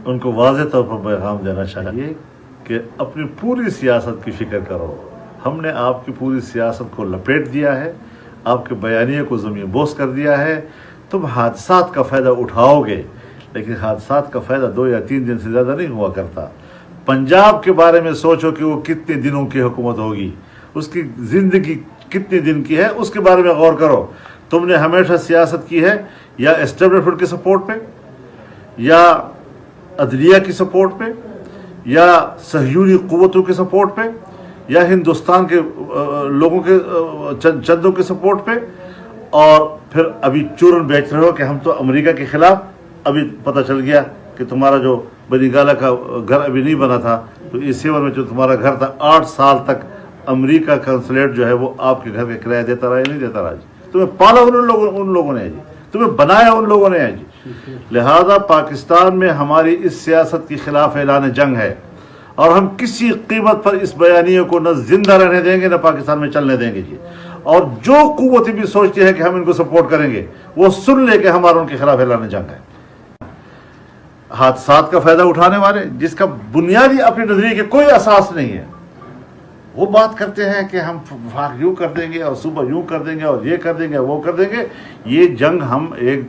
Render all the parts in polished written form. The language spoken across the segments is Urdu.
ان کو واضح طور پر پیغام دینا چاہیے کہ اپنی پوری سیاست کی فکر کرو. ہم نے آپ کی پوری سیاست کو لپیٹ دیا ہے، آپ کے بیانیے کو زمین بوس کر دیا ہے. تم حادثات کا فائدہ اٹھاؤ گے، لیکن حادثات کا فائدہ 2 یا 3 دن سے زیادہ نہیں ہوا کرتا. پنجاب کے بارے میں سوچو کہ وہ کتنے دنوں کی حکومت ہوگی، اس کی زندگی کتنے دن کی ہے، اس کے بارے میں غور کرو. تم نے ہمیشہ سیاست کی ہے یا اسٹیبلشمنٹ کے سپورٹ پہ، یا عدلیہ کی سپورٹ پہ، یا صہیونی قوتوں کے سپورٹ پہ، یا ہندوستان کے لوگوں کے چندوں کے سپورٹ پہ، اور پھر ابھی چورن بیچ رہے ہو کہ ہم تو امریکہ کے خلاف. ابھی پتہ چل گیا کہ تمہارا جو بنی گالا کا گھر ابھی نہیں بنا تھا، تو اس سیور میں جو تمہارا گھر تھا 8 سال تک امریکہ کنسولیٹ جو ہے وہ آپ کے گھر کا کرایہ دیتا رہا، نہیں دیتا رہا جی. تمہیں پالا ان لوگوں نے ہے جی، تمہیں بنایا ان لوگوں نے ہے جی. لہذا پاکستان میں ہماری اس سیاست کے خلاف اعلان جنگ ہے، اور ہم کسی قیمت پر اس بیانیے کو نہ زندہ رہنے دیں گے، نہ پاکستان میں چلنے دیں گے جی. اور جو قوتیں بھی سوچتی ہے کہ ہم ان کو سپورٹ کریں گے، وہ سن لے کہ ہمارا ان کے خلاف اعلان جنگ ہے. حادثات کا فائدہ اٹھانے والے، جس کا بنیادی اپنی نظریے کے کوئی اساس نہیں ہے، وہ بات کرتے ہیں کہ ہم وفاق یوں کر دیں گے اور صوبہ یوں کر دیں گے اور یہ کر دیں گے وہ کر دیں گے. یہ جنگ ہم ایک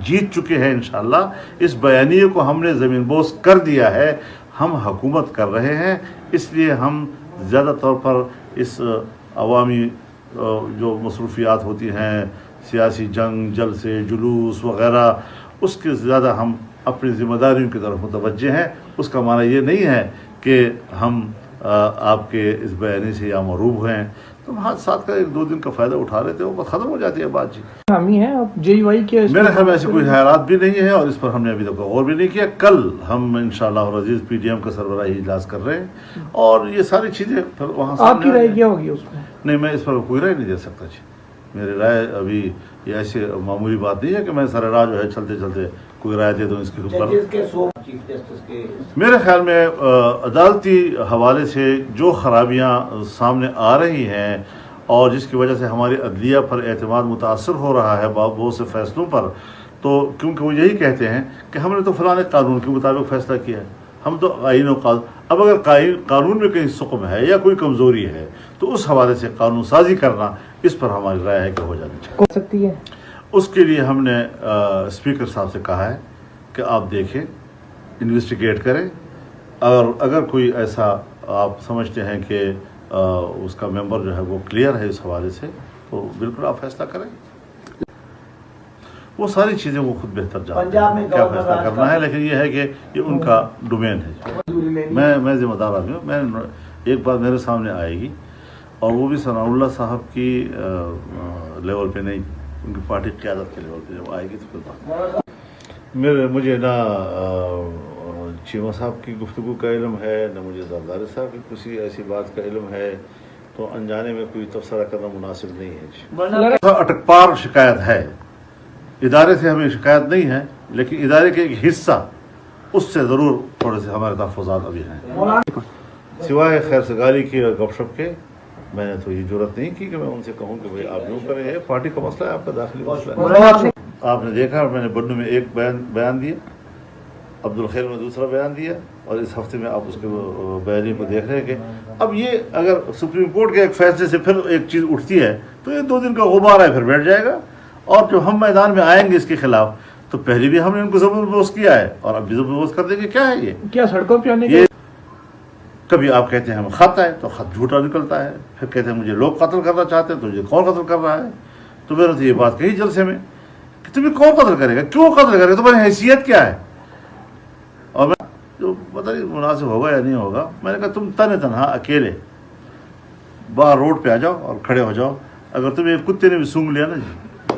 جیت چکے ہیں انشاءاللہ. اس بیانیے کو ہم نے زمین بوس کر دیا ہے. ہم حکومت کر رہے ہیں، اس لیے ہم زیادہ طور پر اس عوامی جو مصروفیات ہوتی ہیں، سیاسی جنگ، جلسے، جلوس وغیرہ، اس کے زیادہ ہم اپنی ذمہ داریوں کی طرف متوجہ ہیں. اس کا معنی یہ نہیں ہے کہ ہم آپ کے اس بیانی سے یا مروب ہیں. تو حادثات کا 1-2 دن کا فائدہ اٹھا رہے تھے، وہ ختم ہو جاتی ہے بات جی. حامی ہیں آپ جے وائی کے؟ میرے خیال میں ایسی کوئی حیرات بھی نہیں ہے، اور اس پر ہم نے ابھی تک غور بھی نہیں کیا. کل ہم انشاءاللہ العزیز پی ڈی ایم کا سربراہی اجلاس کر رہے ہیں، اور یہ ساری چیزیں پھر وہاں سے. آپ کی رائے کیا ہوگی اس میں؟ نہیں، میں اس پر کوئی رائے نہیں دے سکتا جی. میری رائے ابھی یہ ایسی معمولی بات نہیں ہے کہ میں سر راہ جو ہے چلتے چلتے کوئی رائے دے دوں اس کے اوپر. میرے خیال میں عدالتی حوالے سے جو خرابیاں سامنے آ رہی ہیں، اور جس کی وجہ سے ہماری عدلیہ پر اعتماد متاثر ہو رہا ہے بہت سے فیصلوں پر، تو کیونکہ وہ یہی کہتے ہیں کہ ہم نے تو فلاں قانون کے مطابق فیصلہ کیا ہے، ہم تو آئین و قانون. اب اگر قانون میں کہیں سقم ہے یا کوئی کمزوری ہے تو اس حوالے سے قانون سازی کرنا، اس پر ہماری رائے ہے کہ ہو جانی چاہیے. ہو سکتی ہے. اس کے لیے ہم نے اسپیکر صاحب سے کہا ہے کہ آپ دیکھیں، انویسٹیگیٹ کریں، اور اگر کوئی ایسا آپ سمجھتے ہیں کہ اس کا ممبر جو ہے وہ کلیئر ہے اس حوالے سے، تو بالکل آپ فیصلہ کریں. وہ ساری چیزیں وہ خود بہتر جانتے ہیں کیا فیصلہ کرنا ہے، لیکن یہ ہے کہ یہ ان کا ڈومین ہے. میں ذمہ دار آدمی ہوں. میں ایک بات میرے سامنے آئے گی، اور وہ بھی ثناء اللہ صاحب کی لیول پہ نہیں، ان کی پارٹی قیادت کے لیول پہ جب آئے گی تو پھر بات. مجھے نہ چیمہ صاحب کی گفتگو کا علم ہے، نہ مجھے زرداری صاحب کی کسی ایسی بات کا علم ہے، تو انجانے میں کوئی تبصرہ کرنا مناسب نہیں ہے. اٹک پار شکایت ہے، ادارے سے ہمیں شکایت نہیں ہے، لیکن ادارے کے ایک حصہ اس سے ضرور تھوڑے سے ہمارے تحفظات ابھی ہیں. سوائے خیر سگالی کی اور گپ شپ کے، میں نے تو یہ جرت نہیں کی کہ میں ان سے کہوں کہ بھائی آپ یوں کریں. یہ پارٹی کا مسئلہ ہے، آپ کا داخلی مسئلہ ہے. آپ نے دیکھا میں نے بنو میں ایک بیان دیا، عبدالخیر میں دوسرا بیان دیا، اور اس ہفتے میں آپ اس کے بیانی کو دیکھ رہے ہیں کہ اب یہ اگر سپریم کورٹ کے ایک فیصلے سے پھر ایک چیز اٹھتی ہے تو یہ 2 دن کا غبار ہے، پھر بیٹھ جائے گا. اور جب ہم میدان میں آئیں گے اس کے خلاف، تو پہلے بھی ہم نے ان کو زبردست کیا ہے، اور اب بھی زبردست کر دیں گے. کیا ہے یہ؟ کیا سڑکوں پہ آنے یہ کبھی آپ کہتے ہیں ہم خط ہے تو خط جھوٹا نکلتا ہے، پھر کہتے ہیں مجھے لوگ قتل کرنا چاہتے ہیں تو مجھے کون قتل کر رہا ہے. تو میں نے تو یہ بات کہی جلسے میں کہ تمہیں کون قتل کرے گا، کیوں قتل کرے گا، تمہاری حیثیت کیا ہے. اور میں جو پتہ نہیں مناسب ہوگا یا نہیں ہوگا، میں نے کہا تم تنہا اکیلے باہر روڈ پہ آ جاؤ اور کھڑے ہو جاؤ. اگر تمہیں کتے نے بھی سونگ لیا نا جی،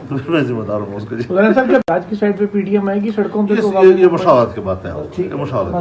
تو پھر میں ذمہ دار ہوں اس کا جی. مولانا صاحب جب آج کی سائڈ پہ پی ٹی ایم آئے گی سڑکوں پہ، یہ مشاورت کی بات ہے، یہ مشاورت.